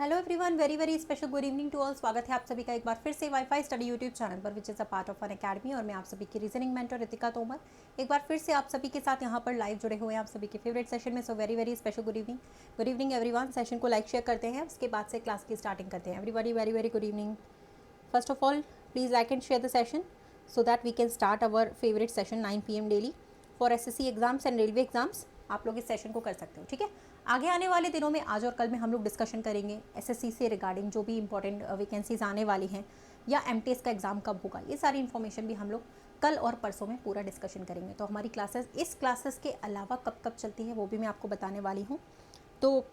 Hello everyone, very very special good evening to all. स्वागत है आप सभी का एक बार फिर से वाईफाई स्टडी यूट्यूब चैनल पर, which is a part of an academy. और मैं आप सभी की रीजनिंग मेंटर रितिका तोमर एक बार फिर से आप सभी के साथ यहाँ पर लाइव जुड़े हुए हैं आप सभी के फेवरेट सेशन में। So very very special good evening everyone. Session को लाइक शेयर करते हैं, उसके बाद से क्लास की स्टार्टिंग करते हैं। Everybody very very good evening. First of all please like and share the session so that we can start our favourite session 9 PM daily for SSC exams and railway exams. आप लोग इस session को कर सकते हो, ठीक है। आगे आने वाले दिनों में आज और कल में हम लोग डिस्कशन करेंगे एसएससी से रिगार्डिंग जो भी इंपॉर्टेंट वैकेंसीज आने वाली हैं, या एमटीएस का एग्ज़ाम कब होगा, ये सारी इन्फॉर्मेशन भी हम लोग कल और परसों में पूरा डिस्कशन करेंगे। तो हमारी क्लासेस इस क्लासेस के अलावा कब कब चलती है वो भी मैं आपको बताने वाली हूँ। तो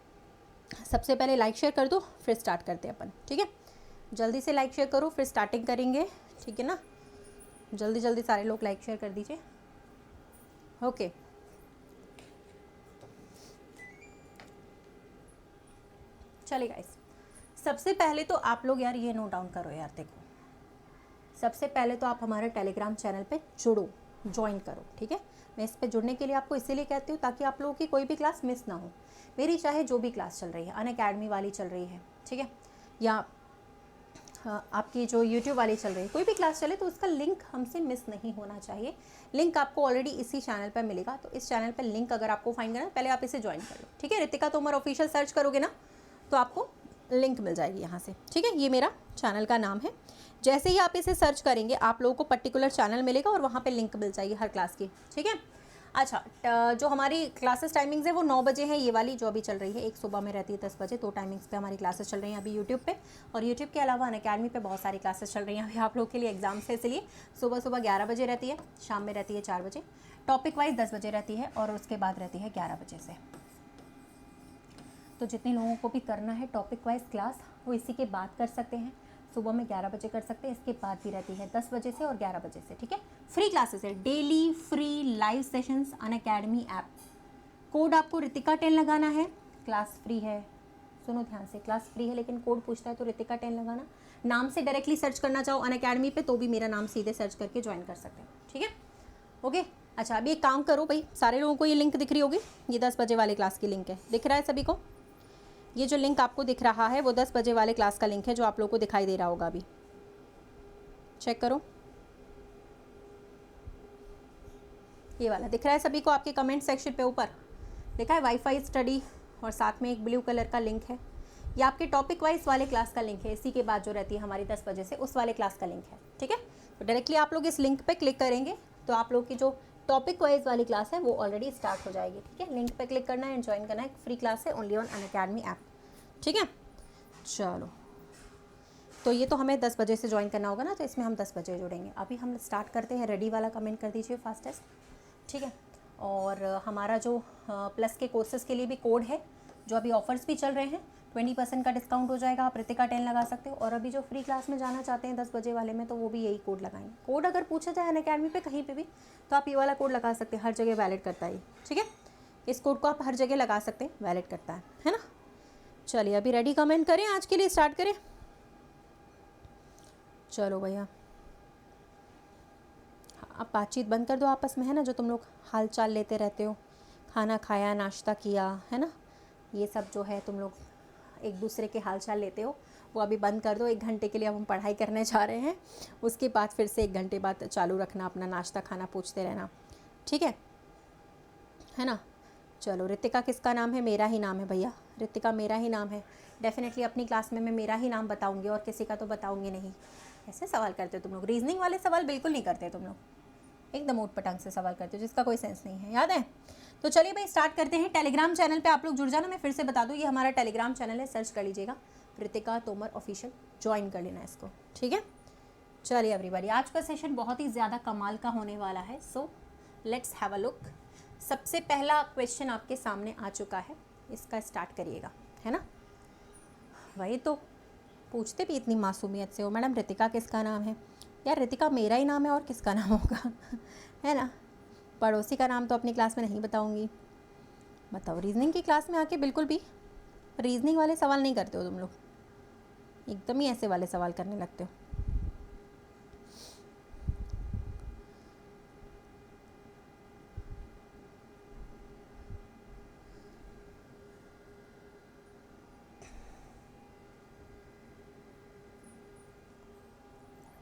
सबसे पहले लाइक शेयर कर दो, फिर स्टार्ट करते हैं अपन, ठीक है। जल्दी से लाइक शेयर करो, फिर स्टार्टिंग करेंगे, ठीक है ना। जल्दी जल्दी सारे लोग लाइक शेयर कर दीजिए। ओके चलिए गाइस, सबसे पहले तो आप लोग यार ये नोट डाउन करो यार। देखो, सबसे पहले तो आप हमारे टेलीग्राम चैनल पे जुड़ो, ज्वाइन करो, ठीक है। मैं इस पे जुड़ने के लिए आपको इसीलिए कहती हूँ ताकि आप लोगों की कोई भी क्लास मिस ना हो। मेरी चाहे जो भी क्लास चल रही है, अनअकैडमी वाली चल रही है, ठीक है, या आपकी जो यूट्यूब वाली चल रही है, कोई भी क्लास चले तो उसका लिंक हमसे मिस नहीं होना चाहिए। लिंक आपको ऑलरेडी इसी चैनल पर मिलेगा। तो इस चैनल पर लिंक अगर आपको फाइंड करना है, पहले आप इसे ज्वाइन कर लो, ठीक है। रितिका तोमर ऑफिशियल सर्च करोगे ना तो आपको लिंक मिल जाएगी यहाँ से, ठीक है। ये मेरा चैनल का नाम है। जैसे ही आप इसे सर्च करेंगे आप लोगों को पर्टिकुलर चैनल मिलेगा और वहाँ पे लिंक मिल जाएगी हर क्लास की, ठीक है। अच्छा, जो हमारी क्लासेस टाइमिंग्स है वो 9 बजे है, ये वाली जो अभी चल रही है। एक सुबह में रहती है 10 बजे, 2 टाइमिंग्स पे हमारी क्लासेस चल रही हैं अभी यूट्यूब पे। और यूट्यूब के अलावा अनअकैडमी पे बहुत सारी क्लासेस चल रही हैं अभी आप लोगों के लिए एग्जाम से, इसलिए सुबह सुबह 11 बजे रहती है, शाम में रहती है 4 बजे, टॉपिक वाइज 10 बजे रहती है, और उसके बाद रहती है 11 बजे से। तो जितने लोगों को भी करना है टॉपिक वाइज क्लास, वो इसी के बाद कर सकते हैं। सुबह में 11 बजे कर सकते हैं, इसके बाद भी रहती है 10 बजे से और 11 बजे से, ठीक है। फ्री क्लासेस है, daily free live sessions Unacademy app. Code आपको रितिका 10 लगाना है, क्लास फ्री है। सुनो ध्यान से, क्लास फ्री है लेकिन कोड पूछता है तो रितिका 10 लगाना। नाम से डायरेक्टली सर्च करना चाहो अनअकैडमी पे तो भी मेरा नाम सीधे सर्च करके ज्वाइन कर सकते हो, ठीक है। ओके, अच्छा अभी एक काम करो भाई, सारे लोगों को ये लिंक दिख रही होगी, ये 10 बजे वाले क्लास की लिंक है, दिख रहा है सभी को? ये जो लिंक आपको दिख रहा है वो 10 बजे वाले क्लास का लिंक है, जो आप लोगों को दिखाई दे रहा होगा अभी। चेक करो, ये वाला दिख रहा है सभी को आपके कमेंट सेक्शन पे ऊपर लिखा है वाईफाई स्टडी, और साथ में एक ब्लू कलर का लिंक है। ये आपके टॉपिक वाइज वाले क्लास का लिंक है, इसी के बाद जो रहती है हमारी 10 बजे से उस वाले क्लास का लिंक है, ठीक है। तो डायरेक्टली आप लोग इस लिंक पे क्लिक करेंगे तो आप लोग की जो टॉपिक वाइज वाली क्लास है वो ऑलरेडी स्टार्ट हो जाएगी, ठीक है। लिंक पे क्लिक करना है एंड ज्वाइन करना है, फ्री क्लास है ओनली ऑन अनअकैडमी ऐप, ठीक है। चलो, तो ये तो हमें 10 बजे से ज्वाइन करना होगा ना, तो इसमें हम 10 बजे जुड़ेंगे। अभी हम स्टार्ट करते हैं। रेडी वाला कमेंट कर दीजिए फास्टेस्ट, ठीक है। और हमारा जो प्लस के कोर्सेज़ के लिए भी कोड है, जो अभी ऑफर्स भी चल रहे हैं, 20% का डिस्काउंट हो जाएगा, आप रितिका 10 लगा सकते हो। और अभी जो फ्री क्लास में जाना चाहते हैं 10 बजे वाले में, तो वो भी यही कोड लगाएंगे। कोड अगर पूछा जाए अनअकैडमी पे कहीं पे भी तो आप ये वाला कोड लगा सकते हैं, हर जगह वैलिड करता है, ठीक है। इस कोड को आप हर जगह लगा सकते हैं, वैलिड करता है ना। चलिए अभी रेडी कमेंट करें, आज के लिए स्टार्ट करें। चलो भैया, अब बातचीत बंद कर दो आपस में, है ना। जो तुम लोग हाल चाल लेते रहते हो, खाना खाया, नाश्ता किया, है ना, ये सब जो है तुम लोग एक दूसरे के हाल चाल लेते हो, वो अभी बंद कर दो। 1 घंटे के लिए अब हम पढ़ाई करने जा रहे हैं, उसके बाद फिर से 1 घंटे बाद चालू रखना अपना नाश्ता खाना पूछते रहना, ठीक है ना। चलो, रितिका किसका नाम है? मेरा ही नाम है भैया, रितिका मेरा ही नाम है। डेफिनेटली अपनी क्लास में मैं मेरा ही नाम बताऊंगी और किसी का तो बताऊंगी नहीं। ऐसे सवाल करते हो तुम लोग, रीजनिंग वाले सवाल बिल्कुल नहीं करते तुम लोग, एकदम ऊट पटांग से सवाल करते हो जिसका कोई सेंस नहीं है, याद है। तो चलिए भाई स्टार्ट करते हैं। टेलीग्राम चैनल पे आप लोग जुड़ जाना, मैं फिर से बता दूँ, ये हमारा टेलीग्राम चैनल है, सर्च कर लीजिएगा रितिका तोमर ऑफिशियल, ज्वाइन कर लेना इसको, ठीक है। चलिए एवरीबॉडी, आज का सेशन बहुत ही ज़्यादा कमाल का होने वाला है, so let's have a look. सबसे पहला क्वेश्चन आपके सामने आ चुका है, इसका स्टार्ट करिएगा, है ना। वही तो पूछते भी इतनी मासूमियत से हो, मैडम रितिका किसका नाम है? यार रितिका मेरा ही नाम है, और किसका नाम होगा है ना। पड़ोसी का नाम तो अपनी क्लास में नहीं बताऊंगी। बताओ, रीजनिंग की क्लास में आके बिल्कुल भी रीजनिंग वाले सवाल नहीं करते हो तुम लोग, एकदम ही ऐसे वाले सवाल करने लगते हो।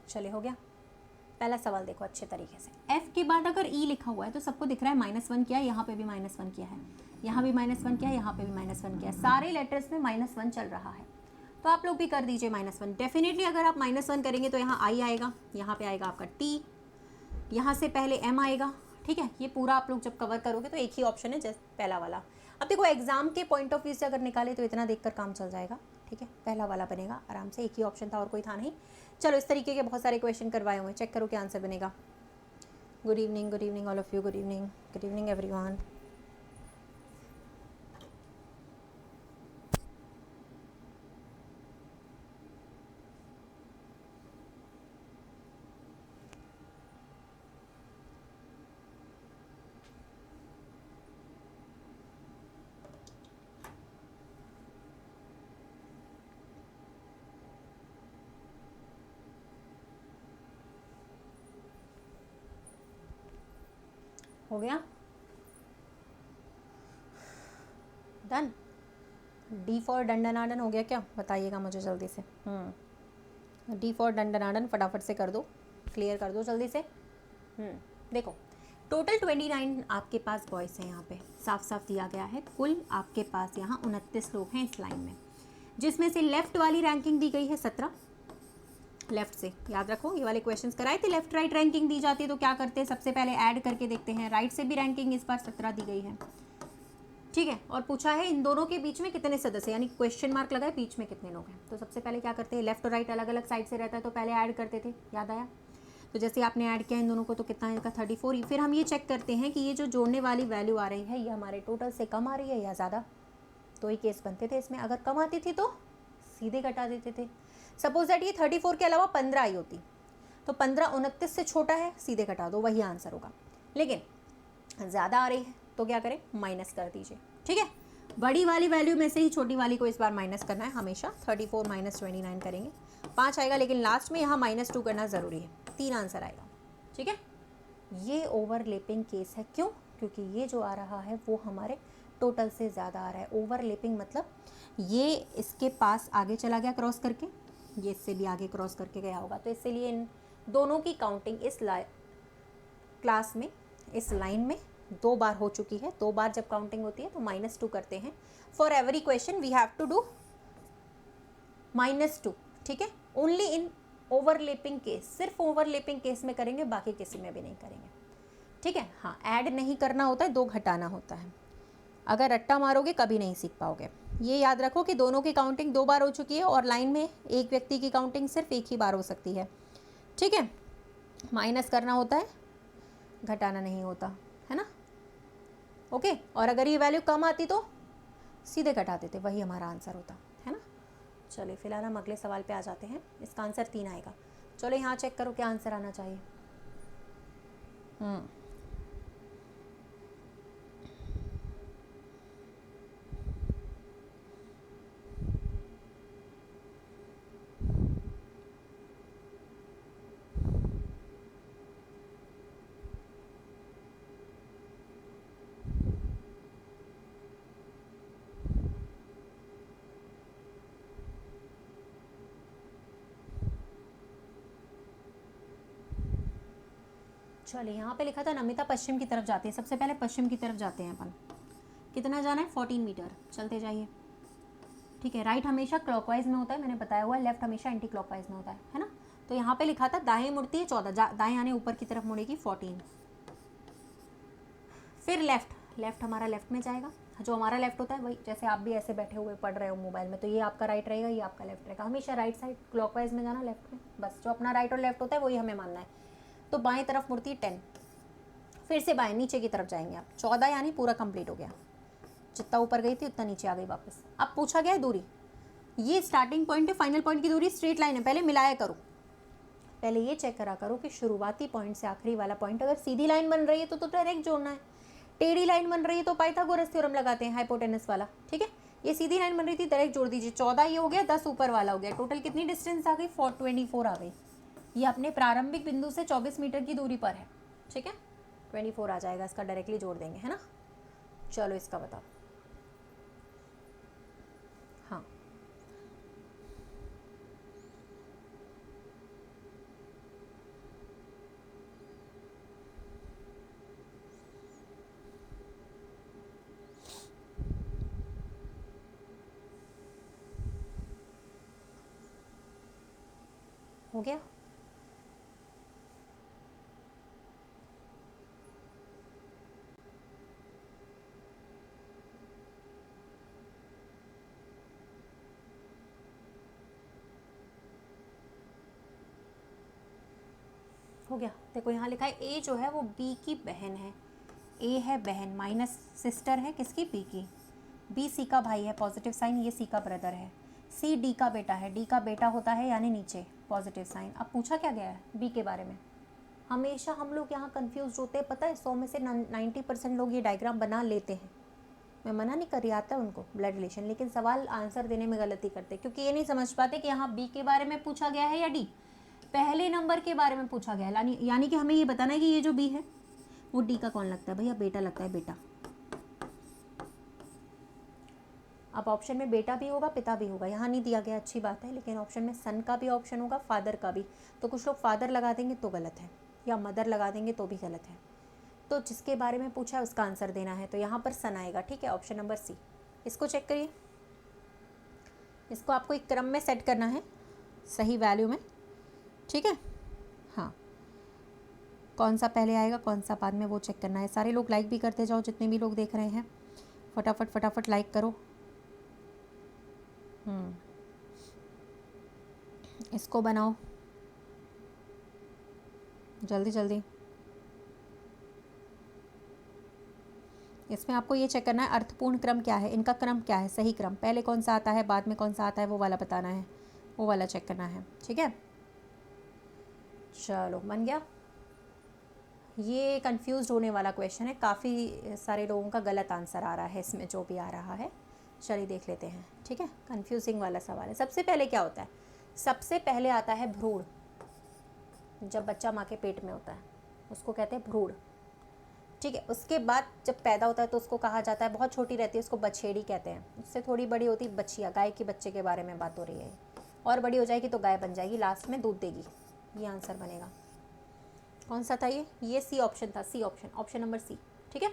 चले, हो गया। पहला सवाल देखो अच्छे तरीके से, f के बाद अगर e लिखा हुआ है तो सबको दिख रहा है -1 किया, यहाँ पे भी -1 किया है, यहाँ भी -1 किया, यहाँ पे भी -1 किया, सारे लेटर्स में -1 चल रहा है। तो आप लोग भी कर दीजिए -1। डेफिनेटली अगर आप -1 करेंगे तो यहाँ i आएगा, यहाँ पे आएगा आपका t, यहाँ से पहले m आएगा, ठीक है। ये पूरा आप लोग जब कवर करोगे तो एक ही ऑप्शन है, जैसे पहला वाला। अब देखो एग्जाम के पॉइंट ऑफ व्यू से अगर निकाले तो इतना देखकर काम चल जाएगा, ठीक है। पहला वाला बनेगा आराम से, एक ही ऑप्शन था और कोई था नहीं। चलो इस तरीके के बहुत सारे क्वेश्चन करवाए हुए हैं, चेक करो क्या आंसर बनेगा। Good evening all of you, good evening everyone. हो गया डन। डी फॉर डंडनाडन हो गया क्या, बताइएगा मुझे जल्दी से। डी फॉर डंडनाडन फटाफट से कर दो, क्लियर कर दो जल्दी से। देखो टोटल 29 आपके पास बॉयज़ हैं, यहाँ पे साफ साफ दिया गया है। कुल आपके पास यहाँ 29 लोग हैं इस लाइन में, जिसमें से लेफ्ट वाली रैंकिंग दी गई है 17। लेफ्ट से याद रखो, ये वाले क्वेश्चंस कराए थे, लेफ्ट राइट रैंकिंग दी जाती है तो क्या करते हैं, सबसे पहले ऐड करके देखते हैं। राइट से भी रैंकिंग इस बार 17 दी गई है, ठीक है। और पूछा है इन दोनों के बीच में कितने सदस्य, यानी क्वेश्चन मार्क लगा है बीच में कितने लोग हैं। तो सबसे पहले क्या करते हैं, लेफ्ट और राइट अलग अलग साइड से रहता है तो पहले ऐड करते थे, याद आया। तो जैसे आपने ऐड किया इन दोनों को तो कितना आएगा 34। फिर हम ये चेक करते हैं कि ये जो जोड़ने वाली वैल्यू आ रही है ये हमारे टोटल से कम आ रही है या ज़्यादा। तो ही केस बनते थे इसमें, अगर कम आती थी तो सीधे घटा देते थे। सपोज दैट ये 34 के अलावा 15 आई होती तो 15 29 से छोटा है, सीधे घटा दो, वही आंसर होगा। लेकिन ज़्यादा आ रही है तो क्या करें, माइनस कर दीजिए, ठीक है। बड़ी वाली वैल्यू में से ही छोटी वाली को इस बार माइनस करना है हमेशा। 34 - 29 करेंगे 5 आएगा, लेकिन लास्ट में यहाँ -2 करना ज़रूरी है, 3 आंसर आएगा, ठीक है। ये ओवरलैपिंग केस है, क्यों, क्योंकि ये जो आ रहा है वो हमारे टोटल से ज़्यादा आ रहा है। ओवरलैपिंग मतलब ये इसके पास आगे चला गया क्रॉस करके, ये इससे भी आगे क्रॉस करके गया होगा, तो इसलिए इन दोनों की काउंटिंग इस क्लास में, इस लाइन में 2 बार हो चुकी है। 2 बार जब काउंटिंग होती है तो -2 करते हैं। For every question we have to do -2, ठीक है। ओनली इन ओवरलैपिंग केस, सिर्फ ओवरलैपिंग केस में करेंगे, बाकी किसी में भी नहीं करेंगे, ठीक है। हाँ, ऐड नहीं करना होता है, 2 घटाना होता है। अगर रट्टा मारोगे कभी नहीं सीख पाओगे। ये याद रखो कि दोनों की काउंटिंग 2 बार हो चुकी है और लाइन में एक व्यक्ति की काउंटिंग सिर्फ एक ही बार हो सकती है, ठीक है। माइनस करना होता है, घटाना नहीं होता है ना, ओके। और अगर ये वैल्यू कम आती तो सीधे घटा देते, वही हमारा आंसर होता है ना। चलिए फिलहाल हम अगले सवाल पे आ जाते हैं। इसका आंसर 3 आएगा। चलो यहाँ चेक करो क्या आंसर आना चाहिए। चलिए यहाँ पे लिखा था नमिता पश्चिम की तरफ जाते हैं। सबसे पहले पश्चिम की तरफ जाते हैं अपन। कितना जाना है, 14 मीटर, चलते जाइए, ठीक है। राइट हमेशा क्लॉकवाइज में होता है, मैंने बताया हुआ है। लेफ्ट हमेशा एंटी क्लॉकवाइज में होता है ना। तो यहाँ पे लिखा था दाएं मुड़ती है 14, दाएं आने ऊपर की तरफ मुड़ेगी 14। फिर लेफ्ट हमारा लेफ्ट में जाएगा। जो हमारा लेफ्ट होता है वही, जैसे आप भी ऐसे बैठे हुए पढ़ रहे हो मोबाइल में, तो ये आपका राइट रहेगा, ये आपका लेफ्ट रहेगा। हमेशा राइट साइड क्लॉकवाइज में जाना, लेफ्ट में, बस जो अपना राइट और लेफ्ट होता है वही हमें मानना है। तो बाएं तरफ मुड़ती है 10, फिर से बाएं नीचे की तरफ जाएंगे आप। 14 यानी पूरा कंप्लीट हो गया, जितना ऊपर गई थी उतना नीचे आ गई वापस। अब पूछा गया है दूरी, ये स्टार्टिंग पॉइंट है, फाइनल पॉइंट की दूरी स्ट्रेट लाइन है। पहले मिलाया करो, पहले ये चेक करा करो कि शुरुआती पॉइंट से आखिरी वाला पॉइंट अगर सीधी लाइन बन रही है तो डायरेक्ट जोड़ना है। टेढ़ी लाइन बन रही है तो पाइथागोरस थ्योरम लगाते हैं, हाइपोटेनस वाला, ठीक है। ये सीधी लाइन बन रही थी, डायरेक्ट जोड़ दीजिए। 14 ये हो गया, 10 ऊपर वाला हो गया। टोटल कितनी डिस्टेंस आ गई, 24 आ गई। ये अपने प्रारंभिक बिंदु से 24 मीटर की दूरी पर है, ठीक है। 24 आ जाएगा, इसका डायरेक्टली जोड़ देंगे, है ना। चलो इसका बताओ। हाँ हो गया? हो गया। देखो यहाँ लिखा है ए जो है वो बी की बहन है। ए है बहन, माइनस सिस्टर है किसकी? बी की। बी सी का भाई है, पॉजिटिव साइन, ये सी का ब्रदर है। सी डी का बेटा है, डी का बेटा होता है यानी नीचे पॉजिटिव साइन। अब पूछा क्या गया है? बी के बारे में। हमेशा हम लोग यहाँ कंफ्यूज होते हैं, पता है 100 में से 90% लोग ये डायग्राम बना लेते हैं। मैं मना नहीं कर रही, आता है उनको ब्लड रिलेशन, लेकिन सवाल आंसर देने में गलती करते क्योंकि ये नहीं समझ पाते कि यहाँ बी के बारे में पूछा गया है या डी पहले नंबर के बारे में पूछा गया है। यानी कि हमें ये बताना है कि ये जो बी है वो डी का कौन लगता है? भैया बेटा लगता है, बेटा। अब ऑप्शन में बेटा भी होगा, पिता भी होगा, यहाँ नहीं दिया गया, अच्छी बात है, लेकिन ऑप्शन में सन का भी ऑप्शन होगा, फादर का भी। तो कुछ लोग फादर लगा देंगे तो गलत है, या मदर लगा देंगे तो भी गलत है। तो जिसके बारे में पूछा है उसका आंसर देना है, तो यहाँ पर सन आएगा। ठीक है, ऑप्शन नंबर सी। इसको चेक करिए, इसको आपको एक क्रम में सेट करना है, सही वैल्यू में। ठीक है, हाँ, कौन सा पहले आएगा कौन सा बाद में वो चेक करना है। सारे लोग लाइक भी करते जाओ, जितने भी लोग देख रहे हैं फटाफट फटाफट लाइक करो। इसको बनाओ जल्दी जल्दी। इसमें आपको ये चेक करना है अर्थपूर्ण क्रम क्या है, इनका क्रम क्या है, सही क्रम, पहले कौन सा आता है बाद में कौन सा आता है वो वाला बताना है, वो वाला चेक करना है। ठीक है, चलो बन गया। ये कंफ्यूज होने वाला क्वेश्चन है, काफ़ी सारे लोगों का गलत आंसर आ रहा है इसमें, जो भी आ रहा है चलिए देख लेते हैं। ठीक है, कंफ्यूजिंग वाला सवाल है। सबसे पहले क्या होता है? सबसे पहले आता है भ्रूण। जब बच्चा माँ के पेट में होता है उसको कहते हैं भ्रूण। ठीक है, उसके बाद जब पैदा होता है तो उसको कहा जाता है, बहुत छोटी रहती है उसको बछेड़ी कहते हैं, उससे थोड़ी बड़ी होती है बच्चिया, गाय के बच्चे के बारे में बात हो रही है, और बड़ी हो जाएगी तो गाय बन जाएगी, लास्ट में दूध देगी। ये आंसर बनेगा। कौन सा था ये सी ऑप्शन था, C option, option number C. ठीक है,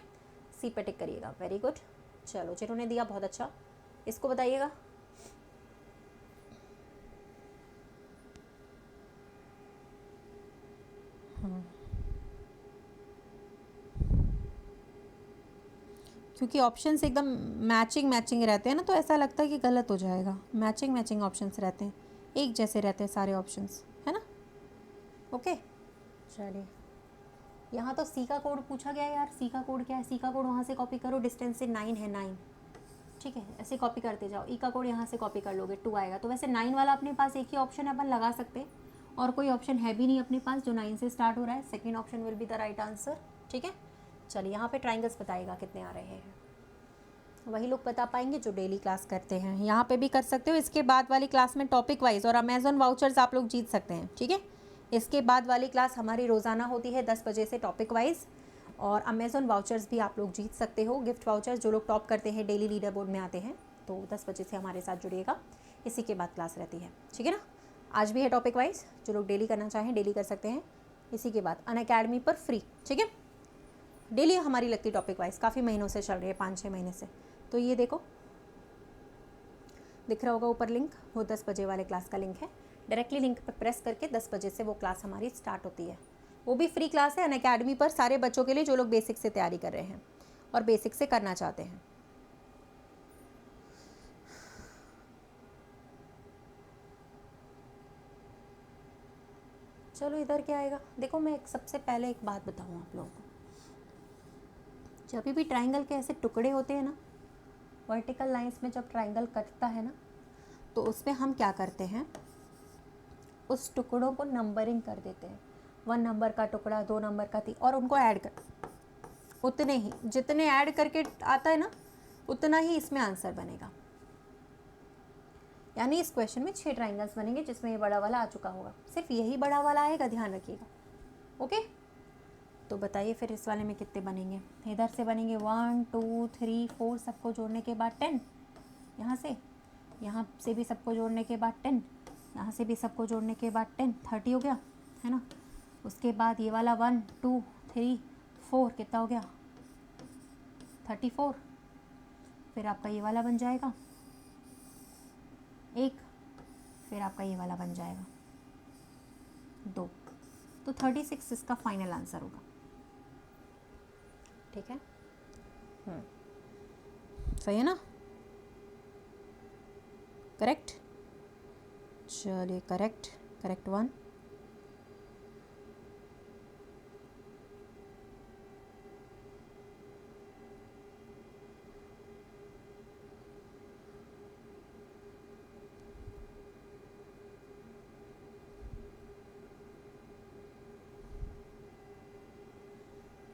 सी पे टिक करिएगा, वेरी गुड। चलो जिन्होंने दिया बहुत अच्छा, इसको बताइएगा। क्योंकि ऑप्शंस एकदम मैचिंग रहते हैं ना, तो ऐसा लगता है कि गलत हो जाएगा। मैचिंग ऑप्शंस रहते हैं, एक जैसे रहते हैं सारे ऑप्शंस, है ना। ओके, चलिए यहाँ तो सी का कोड पूछा गया यार। सी का कोड क्या है? सी का कोड वहाँ से कॉपी करो, डिस्टेंस से 9 है, 9। ठीक है, ऐसे कॉपी करते जाओ। ई का कोड यहाँ से कॉपी कर लोगे, 2 आएगा। तो वैसे 9 वाला अपने पास एक ही ऑप्शन अपन लगा सकते हैं, और कोई ऑप्शन है भी नहीं अपने पास जो 9 से स्टार्ट हो रहा है। Second option will be the right answer. ठीक है, चलिए यहाँ पे ट्राइंगल्स बताइएगा कितने आ रहे हैं। वही लोग बता पाएंगे जो डेली क्लास करते हैं। यहाँ पे भी कर सकते हो, इसके बाद वाली क्लास में टॉपिक वाइज और अमेजोन वाउचर्स आप लोग जीत सकते हैं। ठीक है, इसके बाद वाली क्लास हमारी रोज़ाना होती है 10 बजे से टॉपिक वाइज, और अमेजोन वाउचर्स भी आप लोग जीत सकते हो, गिफ्ट वाउचर्स। जो लोग टॉप करते हैं डेली लीडर बोर्ड में आते हैं, तो 10 बजे से हमारे साथ जुड़िएगा, इसी के बाद क्लास रहती है। ठीक है ना, आज भी है टॉपिक वाइज, जो लोग डेली करना चाहें डेली कर सकते हैं, इसी के बाद अनअकैडमी पर फ्री। ठीक है, डेली हमारी लगती टॉपिक वाइज, काफ़ी महीनों से चल रही है, 5-6 महीने से। तो ये देखो दिख रहा होगा ऊपर लिंक, वो 10 बजे वाले क्लास का लिंक है। डायरेक्टली लिंक पर प्रेस करके 10 बजे से वो क्लास हमारी स्टार्ट होती है। वो भी फ्री क्लास है अनअकैडमी पर, सारे बच्चों के लिए जो लोग बेसिक से तैयारी कर रहे हैं और बेसिक से करना चाहते हैं। चलो इधर क्या आएगा, देखो मैं सबसे पहले एक बात बताऊँ आप लोगों को। जब भी ट्राइंगल के ऐसे टुकड़े होते हैं ना, वर्टिकल लाइंस में जब ट्राइंगल कटता है ना, तो उसमें हम क्या करते हैं, उस टुकड़ों को नंबरिंग कर देते हैं। 1 नंबर का टुकड़ा, 2 नंबर का, 3, और उनको ऐड कर, उतने ही जितने ऐड करके आता है ना उतना ही इसमें आंसर बनेगा। यानी इस क्वेश्चन में 6 ट्राइंगल्स बनेंगे, जिसमें ये बड़ा वाला आ चुका होगा, सिर्फ यही बड़ा वाला आएगा, ध्यान रखिएगा। ओके, तो बताइए फिर इस वाले में कितने बनेंगे। इधर से बनेंगे 1 2 3 4, सबको जोड़ने के बाद 10, यहाँ से भी सबको जोड़ने के बाद 10, यहाँ से भी सबको जोड़ने के बाद 10, 30 हो गया, है ना। उसके बाद ये वाला 1 2 3 4 कितना हो गया, 34। फिर आपका ये वाला बन जाएगा 1, फिर आपका ये वाला बन जाएगा 2, तो 36 इसका फाइनल आंसर होगा। ठीक है, सही है ना, करेक्ट। चलिए करेक्ट 1।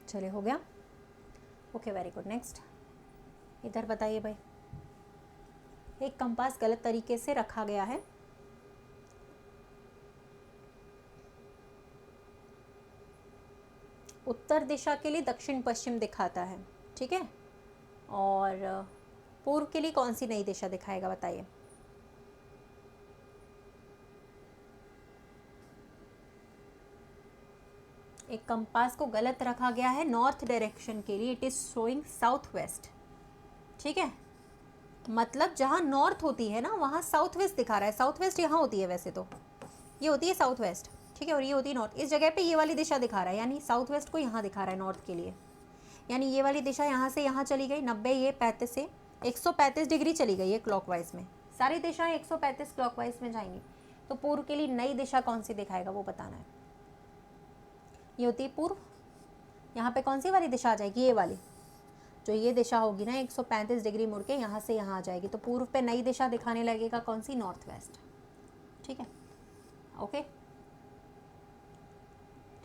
चलिए हो गया, ओके वेरी गुड। नेक्स्ट इधर बताइए भाई, एक कंपास गलत तरीके से रखा गया है, उत्तर दिशा के लिए दक्षिण पश्चिम दिखाता है, ठीक है, और पूर्व के लिए कौन सी नई दिशा दिखाएगा बताइए। एक कंपास को गलत रखा गया है नॉर्थ डायरेक्शन के लिए, it is showing south west, ठीक है, मतलब जहां नॉर्थ होती है ना वहां साउथ वेस्ट दिखा रहा है। साउथ वेस्ट यहाँ होती है वैसे तो, ये होती है साउथ वेस्ट, ठीक है, और ये होती है नॉर्थ। इस जगह पे ये वाली दिशा दिखा रहा है, यानी साउथ वेस्ट को यहाँ दिखा रहा है नॉर्थ के लिए, यानी ये वाली दिशा यहाँ से यहाँ चली गई 90, ये 35 से 135 डिग्री चली गई है क्लॉकवाइज में। सारी दिशाएं 135 क्लॉकवाइज में जाएंगी, तो पूर्व के लिए नई दिशा कौन सी दिखाएगा वो बताना है। ये होती है पूर्व, यहाँ पे कौन सी वाली दिशा आ जाएगी, ये वाली, जो ये दिशा होगी ना 135 डिग्री मुड़ के यहाँ से यहाँ आ जाएगी, तो पूर्व पे नई दिशा दिखाने लगेगा कौन सी, नॉर्थ वेस्ट, ठीक है, ओके,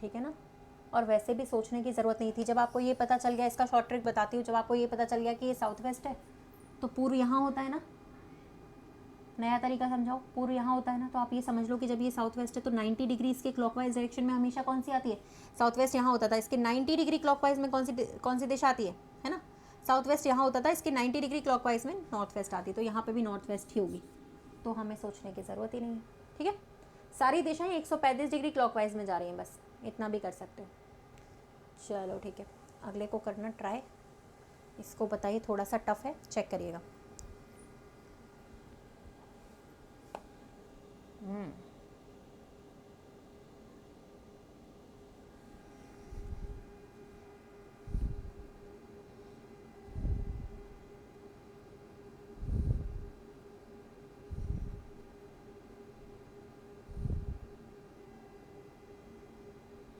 ठीक है ना। और वैसे भी सोचने की ज़रूरत नहीं थी, जब आपको ये पता चल गया, इसका शॉर्ट ट्रिक बताती हूँ, जब आपको ये पता चल गया कि ये साउथ वेस्ट है तो पूर्व यहाँ होता है ना, नया तरीका समझाओ, पूर्व यहाँ होता है ना, तो आप ये समझ लो कि जब ये साउथ वेस्ट है तो 90 डिग्री इसके क्लॉकवाइज डायरेक्शन में हमेशा कौन सी आती है, साउथ वेस्ट यहाँ होता था, इसके 90 डिग्री क्लॉकवाइज में कौन सी दिशा आती है ना, साउथ वेस्ट यहाँ होता था, इसके 90 डिग्री क्लॉकवाइज में नॉर्थ वेस्ट आती है, तो यहाँ पे भी नॉर्थ वेस्ट ही होगी, तो हमें सोचने की ज़रूरत ही नहीं है, ठीक है। सारी दिशाएं 135 डिग्री क्लॉकवाइज में जा रही हैं, बस इतना भी कर सकते हो। चलो ठीक है, अगले को करना ट्राई, इसको बताइए, थोड़ा सा टफ है, चेक करिएगा।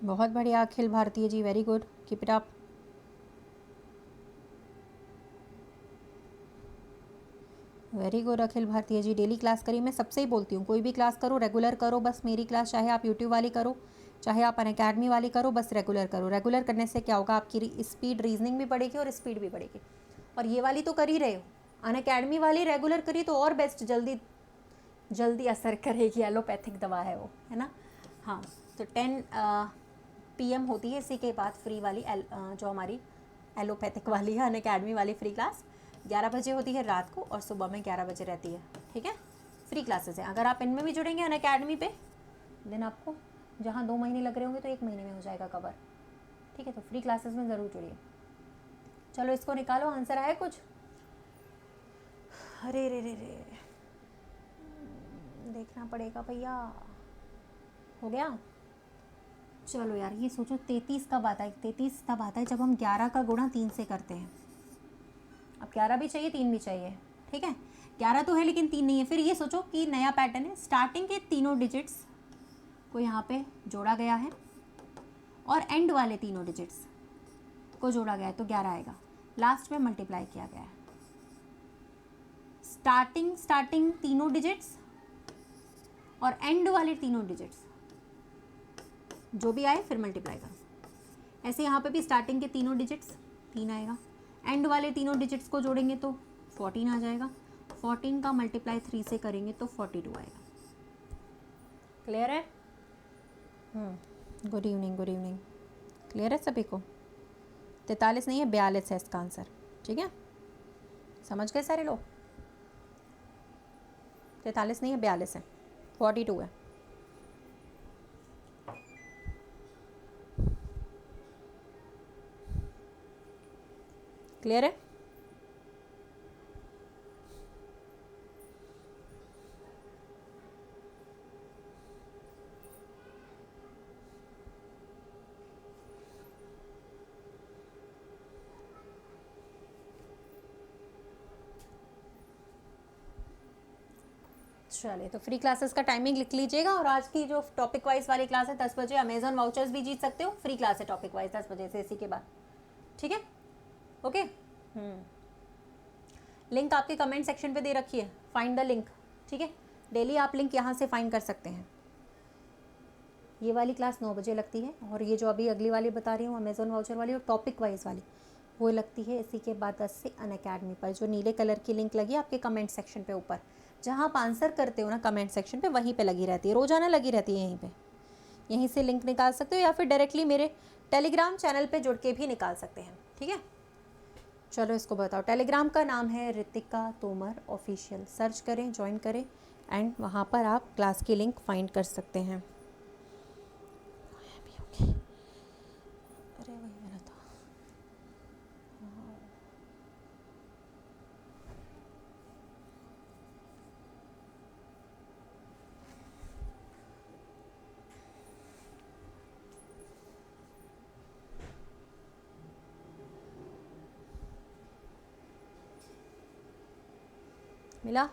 बहुत बढ़िया Akhil Bharatiya ji, very good, keep it up. Very good Akhil Bharatiya ji, daily class करिए, मैं सबसे ही बोलती हूँ कोई भी क्लास करो रेगुलर करो, बस मेरी क्लास चाहे आप यूट्यूब वाली करो चाहे आप अनअकैडमी वाली करो, बस रेगुलर करो। रेगुलर करने से क्या होगा, आपकी स्पीड, रीजनिंग भी बढ़ेगी और स्पीड भी बढ़ेगी। और ये वाली तो कर ही रहे हो, अनअकैडमी वाली रेगुलर करिए तो और बेस्ट, जल्दी जल्दी असर करेगी, एलोपैथिक दवा है वो, है ना। हाँ, तो 10 PM होती है इसी के बाद फ्री वाली जो हमारी एलोपैथिक वाली है अनअकैडमी वाली फ्री क्लास, 11 बजे होती है रात को और सुबह में 11 बजे रहती है, ठीक है, फ्री क्लासेस हैं। अगर आप इनमें भी जुड़ेंगे अनअकैडमी पे, देन आपको जहाँ 2 महीने लग रहे होंगे तो 1 महीने में हो जाएगा कवर, ठीक है, तो फ्री क्लासेस में ज़रूर जुड़िए। चलो इसको निकालो, आंसर आया कुछ, अरे रे रे रे, देखना पड़ेगा भैया, हो गया। चलो यार, ये सोचो 33 कब आता है, 33 तब आता है जब हम 11 का गुणा 3 से करते हैं। अब 11 भी चाहिए 3 भी चाहिए, ठीक है, 11 तो है लेकिन 3 नहीं है। फिर ये सोचो कि नया पैटर्न है, स्टार्टिंग के तीनों डिजिट्स को यहाँ पे जोड़ा गया है और एंड वाले तीनों डिजिट्स को जोड़ा गया है, तो 11 आएगा, लास्ट में मल्टीप्लाई किया गया है। स्टार्टिंग तीनों डिजिट्स और एंड वाले तीनों डिजिट्स जो भी आए फिर मल्टीप्लाई करो। ऐसे यहाँ पे भी स्टार्टिंग के तीनों डिजिट्स 3 आएगा, एंड वाले तीनों डिजिट्स को जोड़ेंगे तो 14 आ जाएगा, 14 का मल्टीप्लाई 3 से करेंगे तो 42 आएगा। क्लियर है? Good evening, good evening, clear है सभी को? 43 नहीं है 42 है इसका आंसर, ठीक है, समझ गए सारे लोग? 43 नहीं है 42 है, 42 है। क्लियर है? चलिए, तो फ्री क्लासेस का टाइमिंग लिख लीजिएगा, और आज की जो टॉपिक वाइज वाली क्लास है 10 बजे, अमेजॉन वाउचर्स भी जीत सकते हो, फ्री क्लास है टॉपिक वाइज 10 बजे से इसी के बाद, ठीक है। ओके, लिंक आपके कमेंट सेक्शन पे दे रखी है, फाइंड द लिंक, ठीक है। डेली आप लिंक यहाँ से फाइंड कर सकते हैं। ये वाली क्लास 9 बजे लगती है, और ये जो अभी अगली वाली बता रही हूँ अमेजॉन वाउचर वाली और टॉपिक वाइज वाली, वो लगती है इसी के बाद 10 से अनअकैडमी पर। जो नीले कलर की लिंक लगी आपके कमेंट सेक्शन पे ऊपर, जहाँ आप आंसर करते हो ना कमेंट सेक्शन पे, वहीं पे लगी रहती है, रोज़ाना लगी रहती है यहीं पे। यहीं से लिंक निकाल सकते हो, या फिर डायरेक्टली मेरे टेलीग्राम चैनल पे जुड़ के भी निकाल सकते हैं, ठीक है। चलो इसको बताओ, टेलीग्राम का नाम है रितिका तोमर ऑफिशियल, सर्च करें, ज्वाइन करें, एंड वहाँ पर आप क्लास की लिंक फाइंड कर सकते हैं। अरे वही मेरा था। मिला?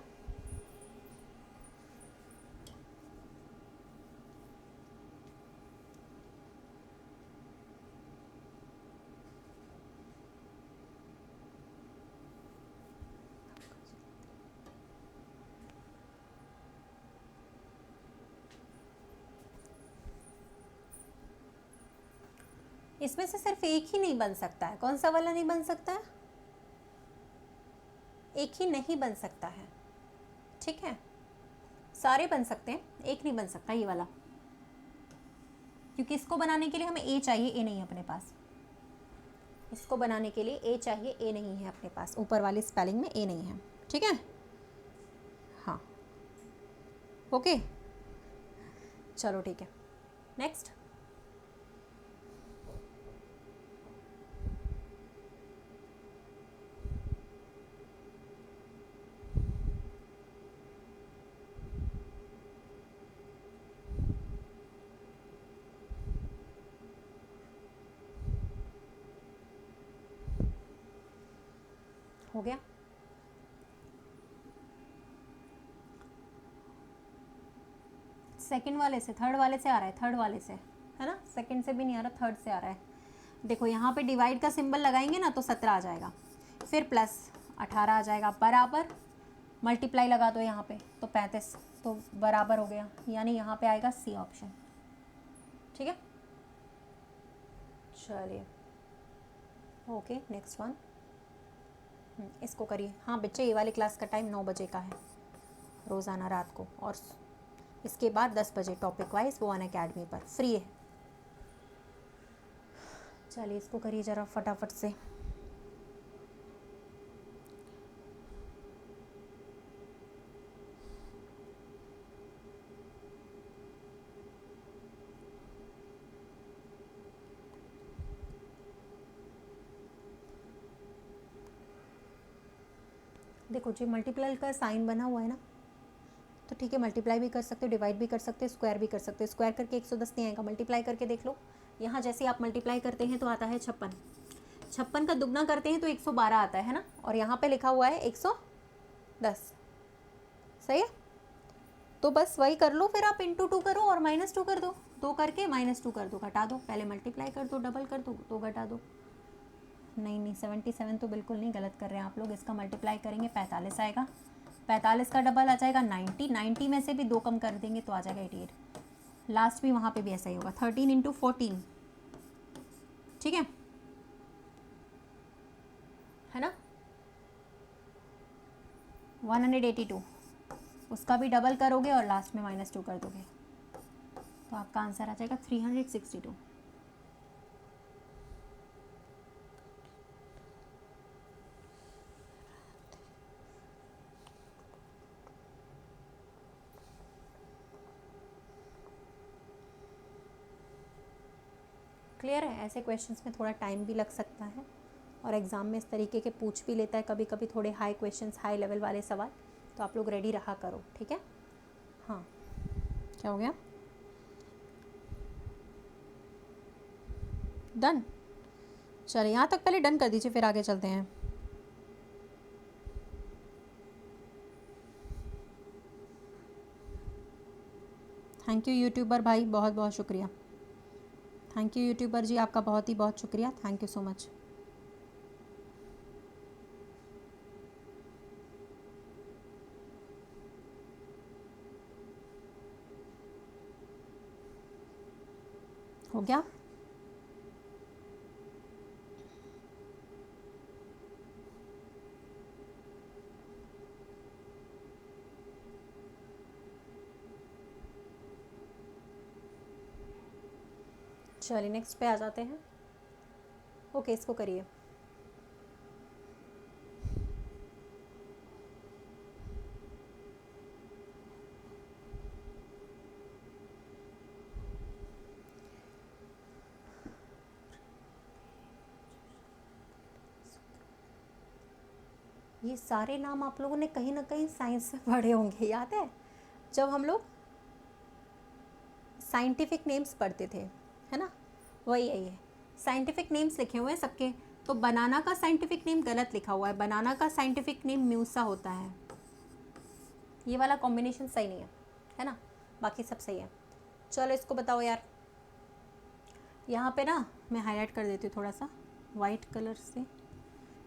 इसमें से सिर्फ एक ही नहीं बन सकता है। कौन सा वाला नहीं बन सकता है? एक ही नहीं बन सकता है, ठीक है। सारे बन सकते हैं, एक नहीं बन सकता ये वाला, क्योंकि इसको बनाने के लिए हमें ए चाहिए, ए नहीं है अपने पास। इसको बनाने के लिए ए चाहिए, ए नहीं है अपने पास, ऊपर वाली स्पेलिंग में ए नहीं है, ठीक है। हाँ, ओके, चलो ठीक है, नेक्स्ट। हो गया? सेकंड वाले से, थर्ड वाले से आ रहा है, थर्ड वाले से है ना, सेकंड से भी नहीं आ रहा, थर्ड से आ रहा है। देखो यहाँ पे डिवाइड का सिंबल लगाएंगे ना तो 17 आ जाएगा, फिर प्लस 18 आ जाएगा, बराबर मल्टीप्लाई लगा दो यहाँ पे तो 35, तो बराबर हो गया, यानी यहाँ पे आएगा सी ऑप्शन, ठीक है। चलिए, ओके, नेक्स्ट वन। इसको करिए। हाँ बच्चे, ये वाली क्लास का टाइम 9 बजे का है रोज़ाना रात को, और इसके बाद 10 बजे टॉपिक वाइज वो अनअकैडमी पर फ्री है। चलिए इसको करिए ज़रा फटाफट से। देखो जी, मल्टीप्लाई का साइन बना हुआ है ना, तो ठीक है, मल्टीप्लाई भी कर सकते हो, डिवाइड भी कर सकते हो, स्क्वायर भी कर सकते हो। स्क्वायर करके 110 नहीं आएगा, मल्टीप्लाई करके देख लो। यहाँ जैसे आप मल्टीप्लाई करते हैं तो आता है 56, 56 का दुगना करते हैं तो 112 आता है ना, और यहाँ पे लिखा हुआ है 110, सही है। तो बस वही कर लो, फिर आप इंटू 2 करो और -2 कर दो, 2 करके -2 कर दो, घटा दो, पहले मल्टीप्लाई कर दो, डबल कर दो, तो घटा दो। नहीं 77 तो बिल्कुल नहीं, गलत कर रहे हैं आप लोग। इसका मल्टीप्लाई करेंगे 45 आएगा, 45 का डबल आ जाएगा 90, 90 में से भी 2 कम कर देंगे तो आ जाएगा 88। लास्ट भी वहाँ पे भी ऐसा ही होगा, 13 × 14, ठीक है ना, 182। उसका भी डबल करोगे और लास्ट में -2 कर दोगे तो आपका आंसर आ जाएगा 362। क्लियर है? ऐसे क्वेश्चंस में थोड़ा टाइम भी लग सकता है, और एग्ज़ाम में इस तरीके के पूछ भी लेता है कभी कभी थोड़े हाई क्वेश्चंस, हाई लेवल वाले सवाल, तो आप लोग रेडी रहा करो, ठीक है। हाँ, क्या हो गया? डन। चलिए यहाँ तक पहले डन कर दीजिए, फिर आगे चलते हैं। थैंक यू यूट्यूबर भाई, बहुत बहुत शुक्रिया। थैंक यू यूट्यूबर जी, आपका बहुत ही बहुत शुक्रिया, थैंक यू सो मच। हो गया? चलिए नेक्स्ट पे आ जाते हैं। ओके, इसको करिए। ये सारे नाम आप लोगों ने कहीं ना कहीं साइंस में पढ़े होंगे, याद है जब हम लोग साइंटिफिक नेम्स पढ़ते थे, है ना? वही है, ये साइंटिफिक नेम्स लिखे हुए हैं सबके। तो बनाना का साइंटिफिक नेम गलत लिखा हुआ है, बनाना का साइंटिफिक नेम म्यूसा होता है। ये वाला कॉम्बिनेशन सही नहीं है ना? बाकी सब सही है। चलो इसको बताओ यार। यहाँ पे ना मैं हाईलाइट कर देती हूँ थोड़ा सा वाइट कलर से।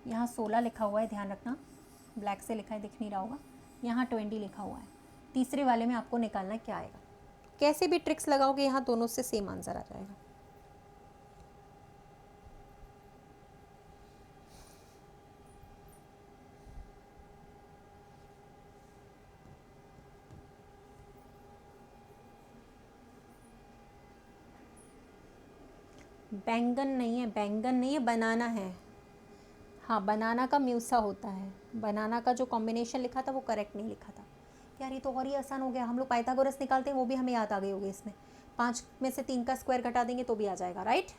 यहाँ 16 लिखा हुआ है, ध्यान रखना, ब्लैक से लिखा है, दिख नहीं रहा होगा। यहाँ 20 लिखा हुआ है। तीसरे वाले में आपको निकालना क्या आएगा। कैसे भी ट्रिक्स लगाओगे यहाँ दोनों से सेम आंसर आ जाएगा। बैंगन नहीं है, बैंगन नहीं है, बनाना है। हाँ, बनाना का म्यूसा होता है। बनाना का जो कॉम्बिनेशन लिखा था वो करेक्ट नहीं लिखा था यार। ये तो और ही आसान हो गया, हम लोग पाइथागोरस निकालते हैं वो भी हमें याद आ गई होगी इसमें। 5 में से 3 का स्क्वायर घटा देंगे तो भी आ जाएगा, राइट?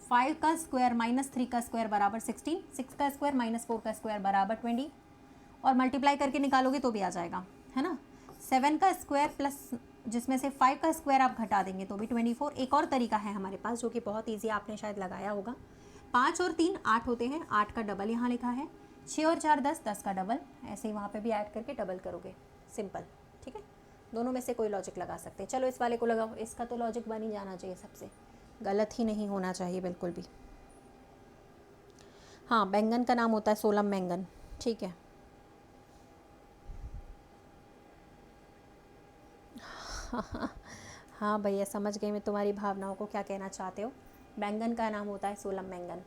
5 का स्क्वायर माइनस 3 का स्क्वायर बराबर 16, 6 का स्क्वायर माइनस 4 का स्क्वायर बराबर 20, और मल्टीप्लाई करके निकालोगे तो भी आ जाएगा, है ना? 7 का स्क्वायर प्लस जिसमें से 5 का स्क्वायर आप घटा देंगे तो भी 24। एक और तरीका है हमारे पास जो कि बहुत ईजी, आपने शायद लगाया होगा। 5 और 3 8 होते हैं, 8 का डबल यहाँ लिखा है। 6 और 4 10, 10 का डबल, ऐसे ही वहाँ पे भी ऐड करके डबल करोगे, सिंपल। ठीक है, दोनों में से कोई लॉजिक लगा सकते हैं। चलो इस वाले को लगाओ, इसका तो लॉजिक बन ही जाना चाहिए, सबसे गलत ही नहीं होना चाहिए बिल्कुल भी। हाँ, बैंगन का नाम होता है सोलम बैंगन, ठीक है। हाँ भैया, समझ गई मैं तुम्हारी भावनाओं को, क्या कहना चाहते हो। बैंगन का नाम होता है सोलम बैंगन।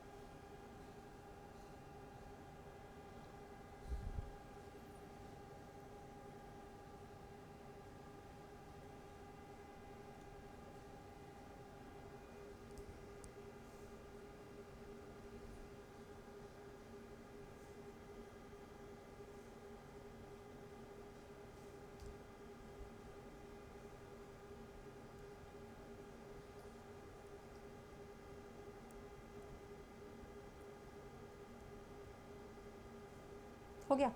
हो गया?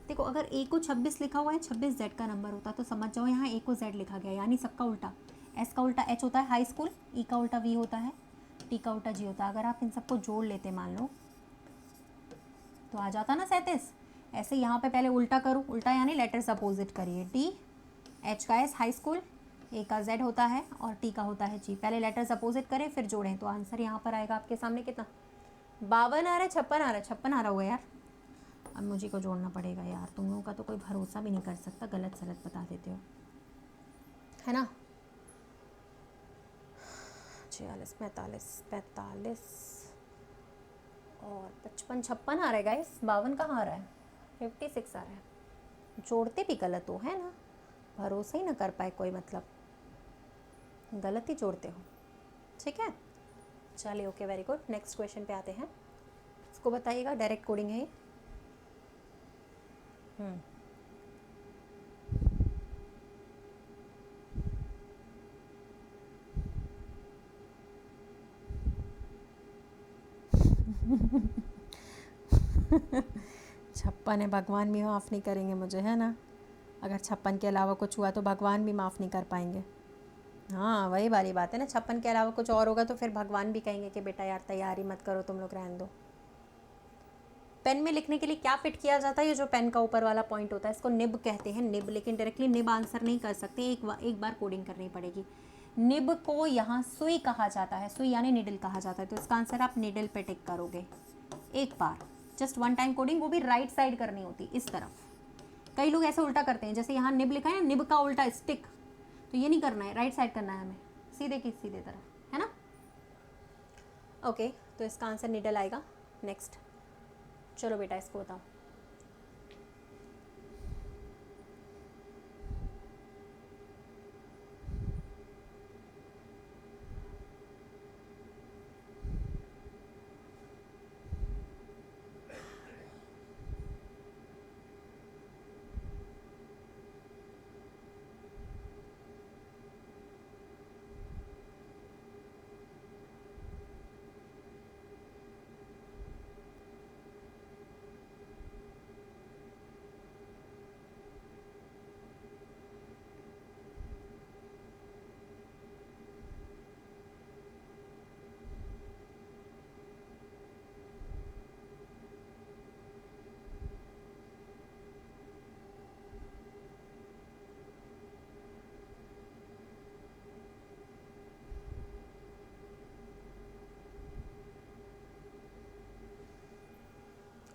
देखो, अगर ए को 26 लिखा हुआ है, 26 जेड का नंबर होता तो समझ जाओ यहाँ ए को जेड लिखा गया, यानी सबका उल्टा। एस का उल्टा एच होता है हाई स्कूल, ई का उल्टा वी होता है, टी का उल्टा जी होता है। अगर आप इन सबको जोड़ लेते मान लो तो आ जाता ना 37। ऐसे यहाँ पे पहले उल्टा करो, उल्टा यानी लेटर्स अपोजिट करिए। टी, एच का एस हाई स्कूल, ए का जेड होता है और टी का होता है जी। पहले लेटर्स अपोजिट करें फिर जोड़ें, तो आंसर यहाँ पर आएगा आपके सामने कितना, 52 आ रहा है, 56 आ रहा है, 56 आ रहा होगा यार। अब मुझे को जोड़ना पड़ेगा यार, तुम लोगों का तो कोई भरोसा भी नहीं कर सकता, गलत सलत बता देते हो, है ना? 46 45 45 और 55 56 आ रहा है गाइस, 52 कहाँ आ रहा है, 56 आ रहा है। जोड़ते भी गलत हो, है ना? भरोसा ही ना कर पाए कोई, मतलब गलत ही जोड़ते हो। ठीक है, चलिए okay, very good. Next question पे आते हैं, इसको बताइएगा, डायरेक्ट कोडिंग है ये। छप्पन है, भगवान भी माफ़ नहीं करेंगे मुझे, है ना? अगर 56 के अलावा कुछ हुआ तो भगवान भी माफ़ नहीं कर पाएंगे। हाँ, वही वाली बात है ना, 56 के अलावा कुछ और होगा तो फिर भगवान भी कहेंगे कि बेटा यार तैयारी मत करो, तुम लोग रहने दो। पेन में लिखने के लिए क्या फिट किया जाता है, ये जो पेन का ऊपर वाला पॉइंट होता है इसको निब कहते हैं, निब। लेकिन डायरेक्टली निब आंसर नहीं कर सकते, एक बार कोडिंग करनी पड़ेगी। निब को यहाँ सुई कहा जाता है, सुई यानी निडल कहा जाता है, तो इसका आंसर आप निडल पे टिक करोगे एक बार, जस्ट वन टाइम कोडिंग, वो भी राइट साइड करनी होती इस तरफ। कई लोग ऐसे उल्टा करते हैं, जैसे यहाँ निब लिखा है, निब का उल्टा स्टिक, तो ये नहीं करना है, राइट साइड करना है हमें, सीधे की सीधे तरफ, है ना। ओके, तो इसका आंसर निडल आएगा। नेक्स्ट, चलो बेटा इसको बताओ।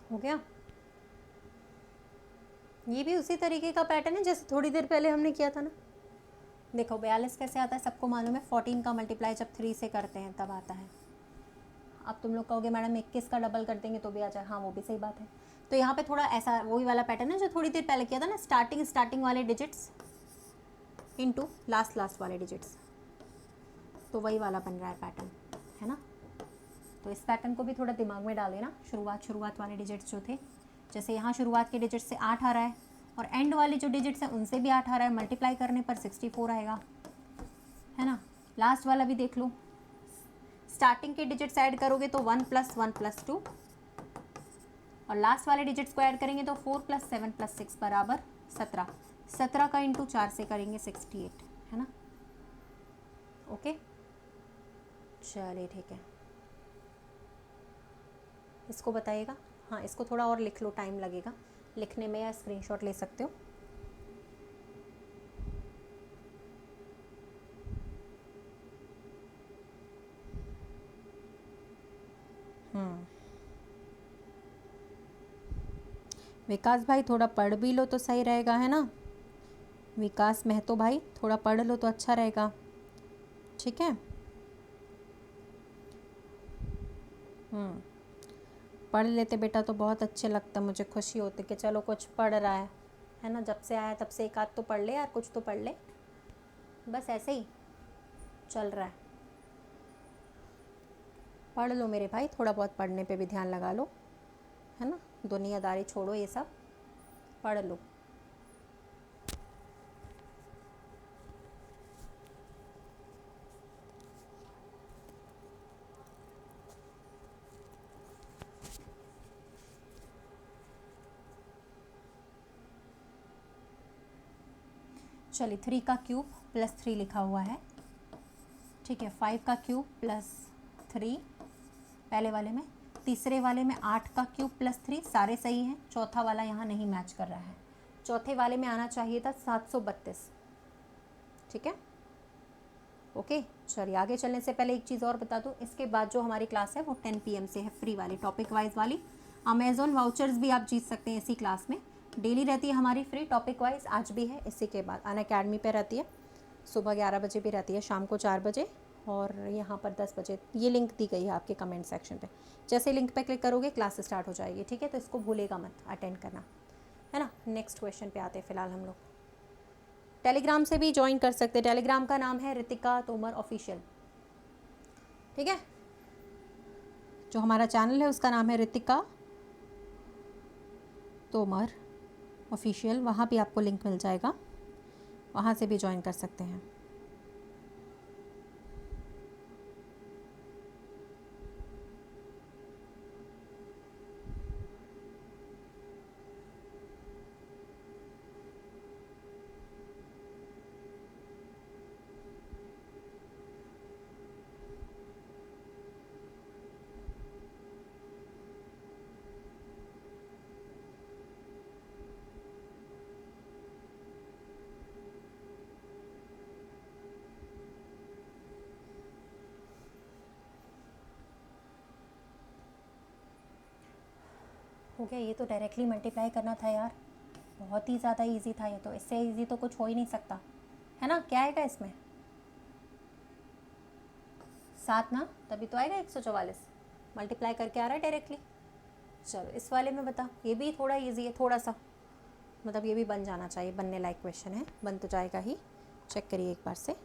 हो गया, ये भी उसी तरीके का पैटर्न है जैसे थोड़ी देर पहले हमने किया था ना। देखो 42 कैसे आता है, सबको मालूम है, 14 का मल्टीप्लाई जब 3 से करते हैं तब आता है। अब तुम लोग कहोगे मैडम 21 का डबल कर देंगे तो भी आ जाए, हाँ वो भी सही बात है। तो यहाँ पे थोड़ा ऐसा वही वाला पैटर्न है जो थोड़ी देर पहले किया था ना, स्टार्टिंग वाले डिजिट्स इनटू लास्ट वाले डिजिट्स, तो वही वाला बन रहा है पैटर्न, है ना। तो इस पैटर्न को भी थोड़ा दिमाग में डाल देना, शुरुआत वाले डिजिट्स जो थे, जैसे यहाँ शुरुआत के डिजिट से 8 आ रहा है और एंड वाले जो डिजिट्स हैं उनसे भी 8 आ रहा है, मल्टीप्लाई करने पर 64 आएगा, है ना। लास्ट वाला भी देख लो, स्टार्टिंग के डिजिट्स ऐड करोगे तो 1 + 1 + 2 और लास्ट वाले डिजिट्स को ऐड करेंगे तो 4 + 7 + 6 बराबर 17, 17 का इंटू 4 से करेंगे 68, है ना। ओके, चलिए ठीक है, इसको बताइएगा। हाँ, इसको थोड़ा और लिख लो, टाइम लगेगा लिखने में, या स्क्रीनशॉट ले सकते हो। विकास भाई थोड़ा पढ़ भी लो तो सही रहेगा, है ना। विकास महतो भाई थोड़ा पढ़ लो तो अच्छा रहेगा, ठीक है। पढ़ लेते बेटा तो बहुत अच्छे लगता, मुझे खुशी होती कि चलो कुछ पढ़ रहा है ना। जब से आया तब से एक आध तो पढ़ ले यार, कुछ तो पढ़ ले, बस ऐसे ही चल रहा है। पढ़ लो मेरे भाई, थोड़ा बहुत पढ़ने पे भी ध्यान लगा लो, है ना। दुनियादारी छोड़ो, ये सब पढ़ लो। चलिए 3 का क्यूब +3 लिखा हुआ है, ठीक है। 5 का क्यूब +3 पहले वाले में, तीसरे वाले में 8 का क्यूब +3, सारे सही हैं। चौथा वाला यहाँ नहीं मैच कर रहा है, चौथे वाले में आना चाहिए था 732, ठीक है। ओके, चलिए आगे चलने से पहले एक चीज़ और बता दूँ, इसके बाद जो हमारी क्लास है वो 10 PM से है, फ्री वाली, टॉपिक वाइज वाली। अमेज़ॉन वाउचर्स भी आप जीत सकते हैं इसी क्लास में, डेली रहती है हमारी फ्री, टॉपिक वाइज आज भी है। इसी के बाद अनअकैडमी पे रहती है, सुबह 11 बजे भी रहती है, शाम को 4 बजे, और यहाँ पर 10 बजे। ये लिंक दी गई है आपके कमेंट सेक्शन पे, जैसे लिंक पे क्लिक करोगे क्लास स्टार्ट हो जाएगी, ठीक है। तो इसको भूलेगा मत अटेंड करना, है ना। नेक्स्ट क्वेश्चन पे आते हैं फिलहाल हम लोग। टेलीग्राम से भी ज्वाइन कर सकते हैं, टेलीग्राम का नाम है रितिका तोमर ऑफिशियल, ठीक है। जो हमारा चैनल है उसका नाम है रितिका तोमर ऑफिशियल, वहाँ भी आपको लिंक मिल जाएगा, वहाँ से भी ज्वाइन कर सकते हैं। हो गया, ये तो डायरेक्टली मल्टीप्लाई करना था यार, बहुत ही ज़्यादा इजी था ये तो, इससे इजी तो कुछ हो ही नहीं सकता है ना। क्या आएगा इसमें? 7 ना, तभी तो आएगा 144, मल्टीप्लाई करके आ रहा है डायरेक्टली। चलो इस वाले में बता, ये भी थोड़ा इजी है थोड़ा सा, मतलब ये भी बन जाना चाहिए, बनने लायक क्वेश्चन है, बन तो जाएगा ही, चेक करिए एक बार से।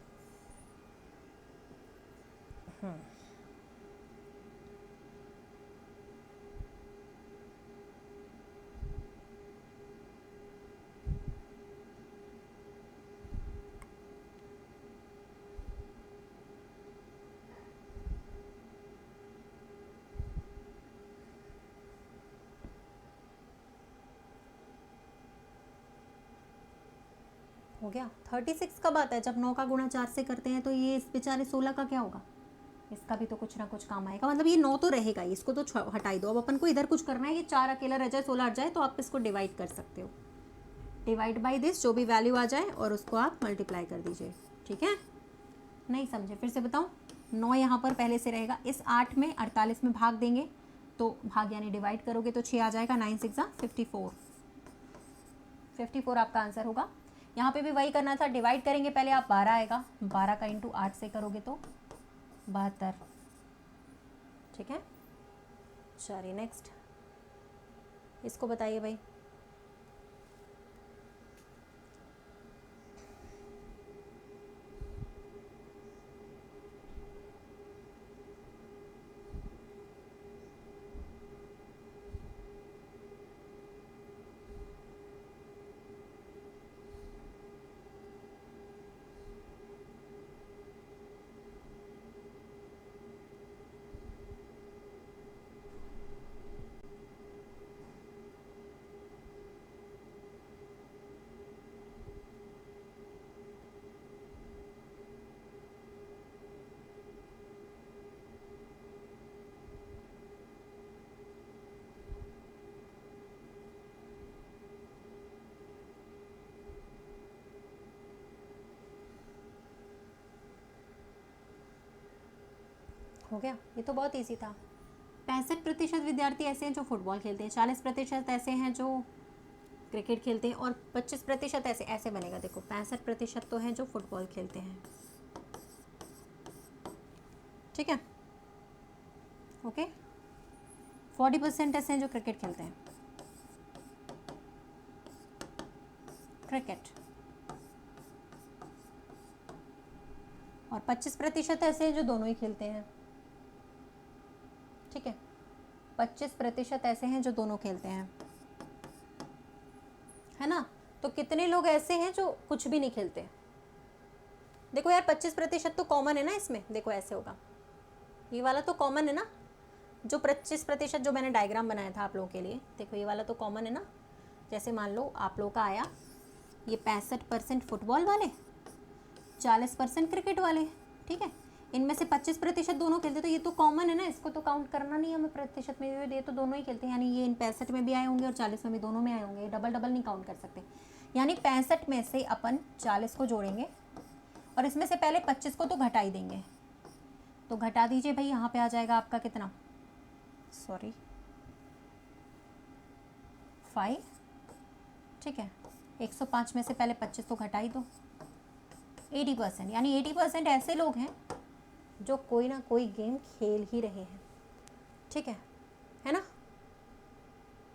हो गया। 36 कब आता है? जब 9 का गुणा 4 से करते हैं, तो ये इस बेचारे 16 का क्या होगा? इसका भी तो कुछ ना कुछ काम आएगा, मतलब ये 9 तो रहेगा ही, इसको तो हटा ही दो। अब अपन को इधर कुछ करना है, ये 4 अकेला रह जाए 16 हट जाए, तो आप इसको डिवाइड कर सकते हो, डिवाइड बाई दिस, जो भी वैल्यू आ जाए और उसको आप मल्टीप्लाई कर दीजिए, ठीक है। नहीं समझे फिर से बताऊँ, 9 यहाँ पर पहले से रहेगा, इस 8 में 48 में भाग देंगे, तो भाग यानी डिवाइड करोगे तो 6 आ जाएगा, 9 6 54, 54 आपका आंसर होगा। यहाँ पे भी वही करना था, डिवाइड करेंगे पहले आप, 12 आएगा, 12 का इंटू 8 से करोगे तो 72, ठीक है। चलिए नेक्स्ट, इसको बताइए भाई। हो गया, ये तो बहुत इजी था। 65% विद्यार्थी ऐसे हैं जो फुटबॉल खेलते हैं, 40% ऐसे हैं जो क्रिकेट खेलते हैं, और 25% ऐसे, ऐसे बनेगा देखो, 65% तो हैं जो फुटबॉल खेलते हैं, ठीक है, ओके। 40% ऐसे हैं जो क्रिकेट खेलते हैं, क्रिकेट, और 25% ऐसे हैं जो दोनों ही खेलते हैं, ठीक है। 25% ऐसे हैं जो दोनों खेलते हैं, है ना। तो कितने लोग ऐसे हैं जो कुछ भी नहीं खेलते? देखो यार 25% तो कॉमन है ना इसमें, देखो ऐसे होगा, ये वाला तो कॉमन है ना, जो 25% जो मैंने डायग्राम बनाया था आप लोगों के लिए, देखो ये वाला तो कॉमन है ना। जैसे मान लो आप लोगों का आया ये 65% फुटबॉल वाले, 40% क्रिकेट वाले, ठीक है। इनमें से 25% दोनों खेलते, तो ये तो कॉमन है ना, इसको तो काउंट करना नहीं है हमें प्रतिशत में, ये तो दोनों ही खेलते हैं, यानी ये इन 65 में भी आए होंगे और 40 में भी, दोनों में आए होंगे, डबल डबल नहीं काउंट कर सकते। यानी 65 में से अपन 40 को जोड़ेंगे और इसमें से पहले 25 को तो घटा ही देंगे, तो घटा दीजिए भाई, यहाँ पे आ जाएगा आपका कितना, सॉरी 5, ठीक है। 105 में से पहले 25 तो घटा ही दो, 80%, यानी 80% ऐसे लोग हैं जो कोई ना कोई गेम खेल ही रहे हैं, ठीक है ना,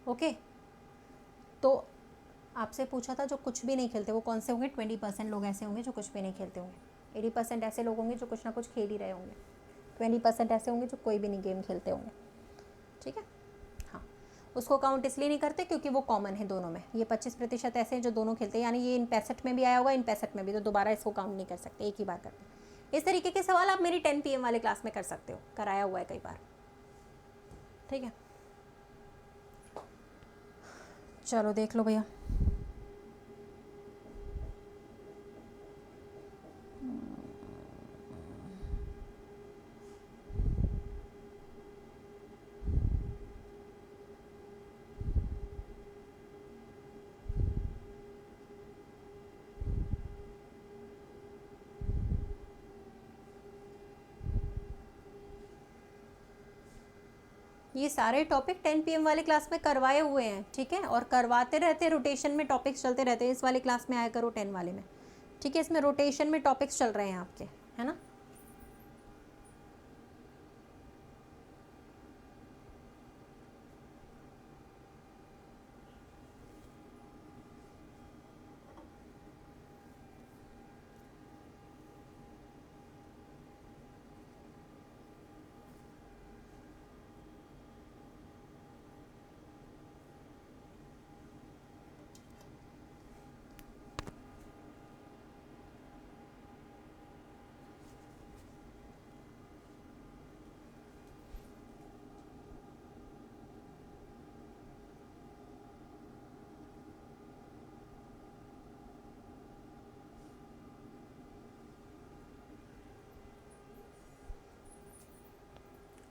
ओके। तो आपसे पूछा था जो कुछ भी नहीं खेलते वो कौन से होंगे, 20% लोग ऐसे होंगे जो कुछ भी नहीं खेलते होंगे, 80% ऐसे लोग होंगे जो कुछ ना कुछ खेल ही रहे होंगे, 20% ऐसे होंगे जो कोई भी नहीं गेम खेलते होंगे, ठीक है। हाँ, उसको काउंट इसलिए नहीं करते क्योंकि वो कॉमन है दोनों में, ये 25% ऐसे हैं जो दोनों खेलते हैं, यानी ये इन 65 में भी आया होगा, इन 65 में भी, तो दोबारा इसको काउंट नहीं कर सकते, एक ही बार करते हैं। इस तरीके के सवाल आप मेरी 10 PM वाले क्लास में कर सकते हो, कराया हुआ है कई बार, ठीक है। चलो देख लो भैया, ये सारे टॉपिक 10 PM वाले क्लास में करवाए हुए हैं, ठीक है, और करवाते रहते, रोटेशन में टॉपिक्स चलते रहते हैं। इस वाले क्लास में आया करो 10 वाले में, ठीक है, इसमें रोटेशन में टॉपिक्स चल रहे हैं आपके, है ना।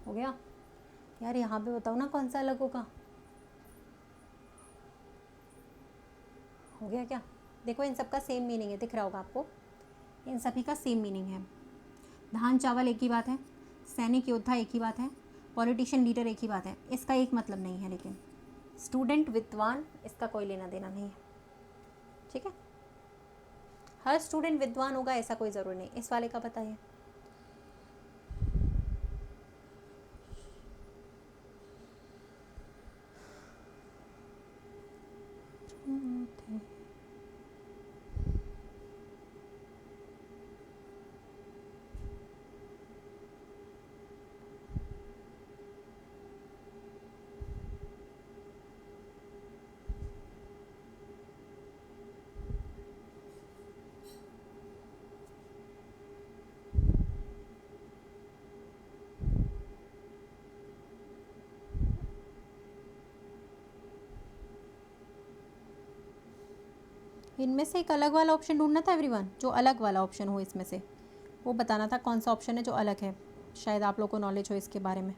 हो गया यार, यहाँ पे बताओ ना कौन सा अलग होगा। हो गया क्या? देखो इन सब का सेम मीनिंग है, दिख रहा होगा आपको, इन सभी का सेम मीनिंग है। धान चावल एक ही बात है, सैनिक योद्धा एक ही बात है, पॉलिटिशियन लीडर एक ही बात है, इसका एक मतलब नहीं है। लेकिन स्टूडेंट विद्वान, इसका कोई लेना देना नहीं है, ठीक है। हर स्टूडेंट विद्वान होगा ऐसा कोई ज़रूरी नहीं। इस वाले का बताइए। इनमें से एक अलग वाला ऑप्शन ढूंढना था एवरीवन, जो अलग वाला ऑप्शन हो इसमें से, वो बताना था कौन सा ऑप्शन है जो अलग है। शायद आप लोग को नॉलेज हो इसके बारे में,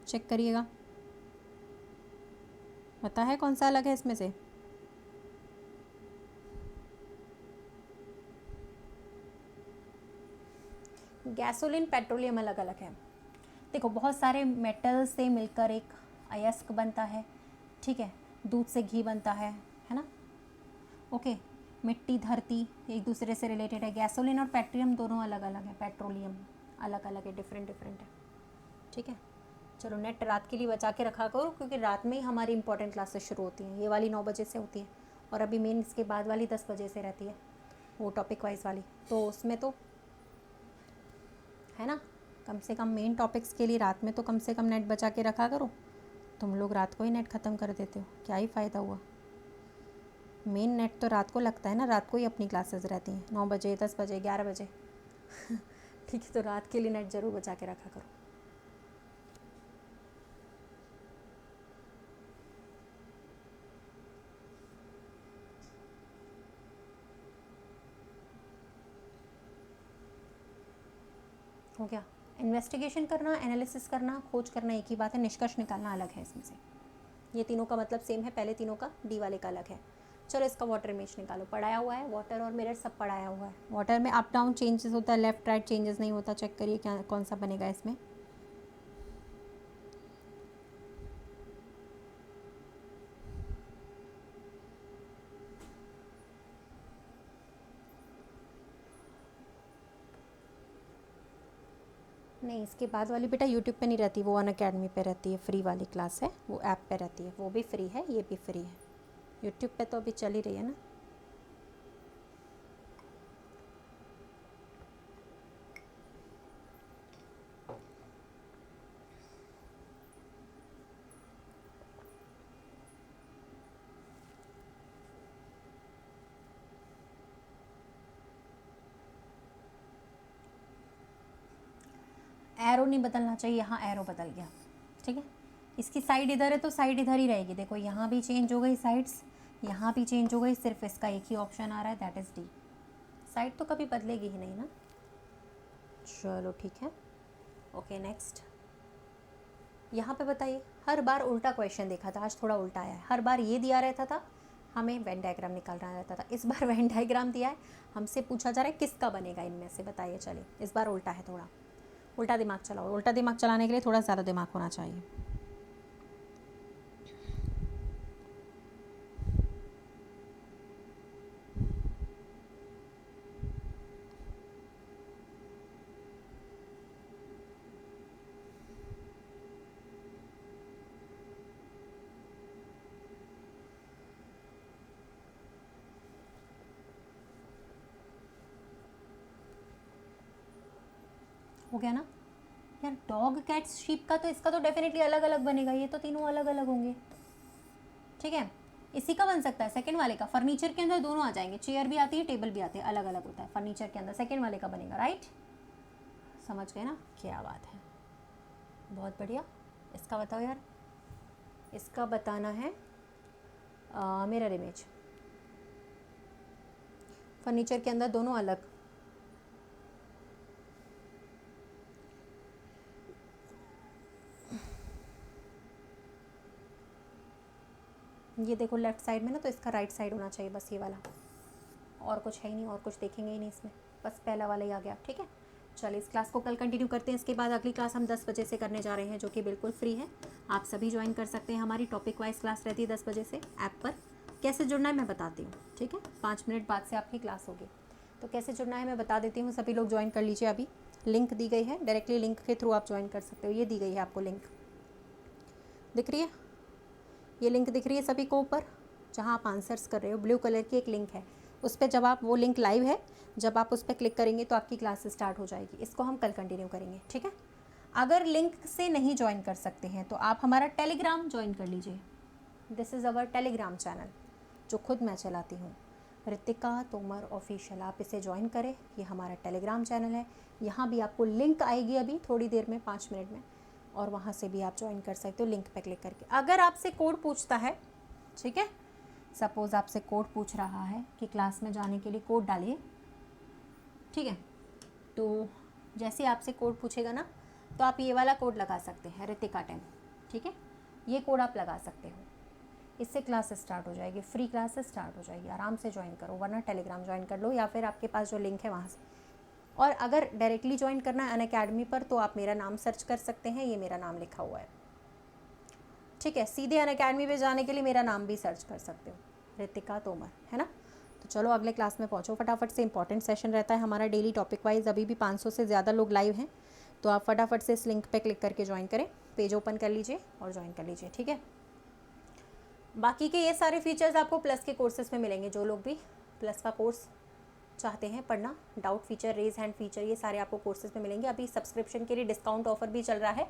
चेक करिएगा, पता है कौन सा अलग है इसमें से। गैसोलीन पेट्रोलियम अलग अलग है। देखो बहुत सारे मेटल से मिलकर एक अयस्क बनता है, ठीक है, दूध से घी बनता है ना। ओके, मिट्टी धरती एक दूसरे से रिलेटेड है। गैसोलीन और पेट्रोलियम दोनों अलग अलग है, पेट्रोलियम अलग अलग है, डिफरेंट डिफरेंट है, ठीक है। चलो नेट रात के लिए बचा के रखा करो, क्योंकि रात में ही हमारी इंपॉर्टेंट क्लासेस शुरू होती हैं। ये वाली 9 बजे से होती है, और अभी मेन इसके बाद वाली 10 बजे से रहती है, वो टॉपिक वाइज वाली। तो उसमें तो है ना, कम से कम मेन टॉपिक्स के लिए रात में तो कम से कम नेट बचा के रखा करो। तुम लोग रात को ही नेट ख़त्म कर देते हो, क्या ही फ़ायदा हुआ। मेन नेट तो रात को लगता है ना, रात को ही अपनी क्लासेस रहती हैं, 9 बजे 10 बजे 11 बजे ठीक है, तो रात के लिए नेट ज़रूर बचा के रखा करो। हो गया। इन्वेस्टिगेशन करना, एनालिसिस करना, खोज करना एक ही बात है, निष्कर्ष निकालना अलग है इसमें से। ये तीनों का मतलब सेम है, पहले तीनों का डी वाले का अलग है। चलो इसका वाटर इमेज निकालो, पढ़ाया हुआ है, वाटर और मिरर सब पढ़ाया हुआ है। वाटर में अप डाउन चेंजेस होता है, लेफ्ट राइट चेंजेस नहीं होता। चेक करिए क्या कौन सा बनेगा इसमें। नहीं, इसके बाद वाली बेटा यूट्यूब पे नहीं रहती, वो अनअकैडमी पे रहती है, फ्री वाली क्लास है, वो ऐप पे रहती है, वो भी फ्री है, ये भी फ्री है। यूट्यूब पे तो अभी चल ही रही है ना। एरो नहीं बदलना चाहिए, यहाँ एरो बदल गया, ठीक है। इसकी साइड इधर है तो साइड इधर ही रहेगी। देखो यहाँ भी चेंज हो गई साइड्स, यहाँ भी चेंज हो गई, सिर्फ इसका एक ही ऑप्शन आ रहा है, दैट इज़ डी। साइड तो कभी बदलेगी ही नहीं ना। चलो ठीक है, ओके नेक्स्ट। यहाँ पे बताइए, हर बार उल्टा क्वेश्चन देखा था, आज थोड़ा उल्टा आया है। हर बार ये दिया रहता था, हमें वेन डायग्राम निकालना रहता था। इस बार वेन डायग्राम दिया है, हमसे पूछा जा रहा है किसका बनेगा इनमें से, बताइए। चलिए इस बार उल्टा है, थोड़ा उल्टा दिमाग चलाओ। उल्टा दिमाग चलाने के लिए थोड़ा ज़्यादा दिमाग होना चाहिए। हो गया ना यार। डॉग कैट शीप का तो इसका तो डेफिनेटली अलग अलग बनेगा, ये तो तीनों अलग अलग होंगे, ठीक है। इसी का बन सकता है सेकंड वाले का, फर्नीचर के अंदर दोनों आ जाएंगे, चेयर भी आती है टेबल भी आती है, अलग अलग होता है फर्नीचर के अंदर, सेकंड वाले का बनेगा, राइट। समझ गए ना, क्या बात है, बहुत बढ़िया। इसका बताओ यार, इसका बताना है मिरर इमेज, फर्नीचर के अंदर दोनों अलग। ये देखो लेफ्ट साइड में ना, तो इसका राइट साइड होना चाहिए बस ये वाला, और कुछ है ही नहीं, और कुछ देखेंगे ही नहीं इसमें, बस पहला वाला ही आ गया, ठीक है। चलिए इस क्लास को कल कंटिन्यू करते हैं। इसके बाद अगली क्लास हम 10 बजे से करने जा रहे हैं, जो कि बिल्कुल फ्री है, आप सभी ज्वाइन कर सकते हैं। हमारी टॉपिक वाइज क्लास रहती है 10 बजे से ऐप पर। कैसे जुड़ना है मैं बताती हूँ, ठीक है। 5 मिनट बाद से आपकी क्लास होगी, तो कैसे जुड़ना है मैं बता देती हूँ। सभी लोग ज्वाइन कर लीजिए, अभी लिंक दी गई है, डायरेक्टली लिंक के थ्रू आप ज्वाइन कर सकते हो। ये दी गई है आपको लिंक, दिख रही है, ये लिंक दिख रही है सभी को ऊपर, जहाँ आप आंसर्स कर रहे हो, ब्लू कलर की एक लिंक है, उस पर जब आप, वो लिंक लाइव है, जब आप उस पर क्लिक करेंगे तो आपकी क्लास स्टार्ट हो जाएगी। इसको हम कल कंटिन्यू करेंगे, ठीक है। अगर लिंक से नहीं ज्वाइन कर सकते हैं तो आप हमारा टेलीग्राम ज्वाइन कर लीजिए। This is our Telegram channel, जो खुद मैं चलाती हूँ, रितिका तोमर ऑफिशियल, आप इसे ज्वाइन करें। ये हमारा टेलीग्राम चैनल है, यहाँ भी आपको लिंक आएगी अभी थोड़ी देर में, 5 मिनट में, और वहाँ से भी आप ज्वाइन कर सकते हो लिंक पे क्लिक करके। अगर आपसे कोड पूछता है, ठीक है, सपोज़ आपसे कोड पूछ रहा है कि क्लास में जाने के लिए कोड डालिए, ठीक है, तो जैसे आपसे कोड पूछेगा ना, तो आप ये वाला कोड लगा सकते हैं, रितिका 10, ठीक है, ये कोड आप लगा सकते हो। इससे क्लास स्टार्ट हो जाएगी, फ्री क्लास स्टार्ट हो जाएगी, आराम से ज्वाइन करो, वरना टेलीग्राम ज्वाइन कर लो, या फिर आपके पास जो लिंक है वहाँ से। और अगर डायरेक्टली ज्वाइन करना है अनअकैडमी पर, तो आप मेरा नाम सर्च कर सकते हैं, ये मेरा नाम लिखा हुआ है, ठीक है। सीधे अनअकैडमी पे जाने के लिए मेरा नाम भी सर्च कर सकते हो, रितिका तोमर, है ना। तो चलो अगले क्लास में पहुँचो फटाफट से, इंपॉर्टेंट सेशन रहता है हमारा डेली टॉपिक वाइज। अभी भी 500 से ज़्यादा लोग लाइव हैं, तो आप फटाफट से इस लिंक पे क्लिक करके ज्वाइन करें, पेज ओपन कर लीजिए और ज्वाइन कर लीजिए, ठीक है। बाकी के ये सारे फीचर्स आपको प्लस के कोर्सेज में मिलेंगे। जो लोग भी प्लस का कोर्स चाहते हैं पढ़ना, doubt feature, raise hand feature, ये सारे आपको कोर्सेज में मिलेंगे। अभी सब्सक्रिप्शन के लिए डिस्काउंट ऑफर भी चल रहा है,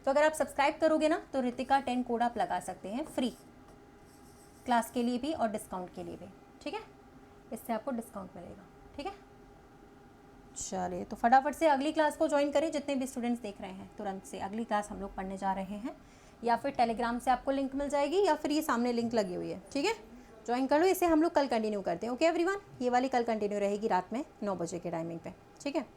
तो अगर आप सब्सक्राइब करोगे ना, तो रितिका 10 कोड आप लगा सकते हैं फ्री क्लास के लिए भी और डिस्काउंट के लिए भी, ठीक है। इससे आपको डिस्काउंट मिलेगा, ठीक है। चलिए तो फटाफट से अगली क्लास को ज्वाइन करें, जितने भी स्टूडेंट्स देख रहे हैं तुरंत से अगली क्लास हम लोग पढ़ने जा रहे हैं, या फिर टेलीग्राम से आपको लिंक मिल जाएगी, या फिर ये सामने लिंक लगी हुई है, ठीक है, ज्वाइन कर लो। इसे हम लोग कल कंटिन्यू करते हैं, ओके एवरीवन। ये वाली कल कंटिन्यू रहेगी रात में 9 बजे के टाइमिंग पे, ठीक है।